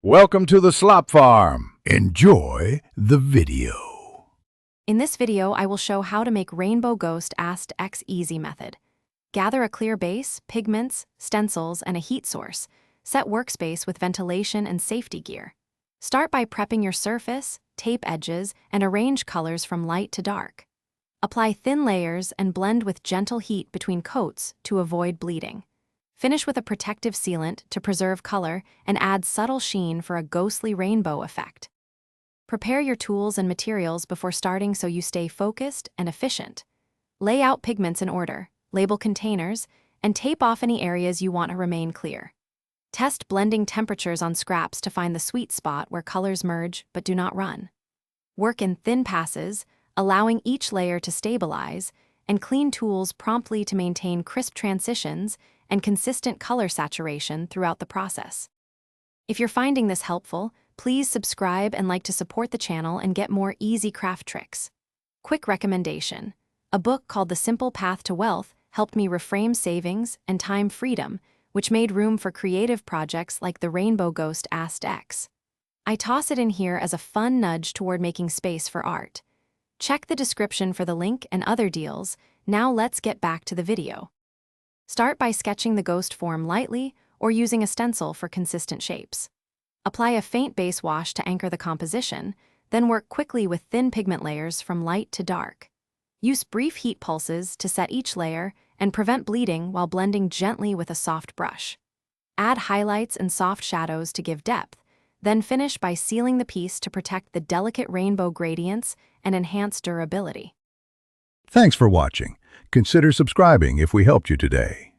Welcome to the Slop Farm. Enjoy the video. In this video, I will show how to make Rainbow Ghost Astd X easy method. Gather a clear base, pigments, stencils, and a heat source. Set workspace with ventilation and safety gear. Start by prepping your surface, tape edges, and arrange colors from light to dark. Apply thin layers and blend with gentle heat between coats to avoid bleeding. Finish with a protective sealant to preserve color and add subtle sheen for a ghostly rainbow effect. Prepare your tools and materials before starting so you stay focused and efficient. Lay out pigments in order, label containers, and tape off any areas you want to remain clear. Test blending temperatures on scraps to find the sweet spot where colors merge but do not run. Work in thin passes, allowing each layer to stabilize, and clean tools promptly to maintain crisp transitions and consistent color saturation throughout the process. If you're finding this helpful, please subscribe and like to support the channel and get more easy craft tricks. Quick recommendation: a book called The Simple Path to Wealth helped me reframe savings and time freedom, which made room for creative projects like the Rainbow Ghost Astd X. I toss it in here as a fun nudge toward making space for art. Check the description for the link and other deals. Now let's get back to the video. Start by sketching the ghost form lightly or using a stencil for consistent shapes. Apply a faint base wash to anchor the composition, then work quickly with thin pigment layers from light to dark. Use brief heat pulses to set each layer and prevent bleeding while blending gently with a soft brush. Add highlights and soft shadows to give depth, then finish by sealing the piece to protect the delicate rainbow gradients and enhance durability. Thanks for watching. Consider subscribing if we helped you today.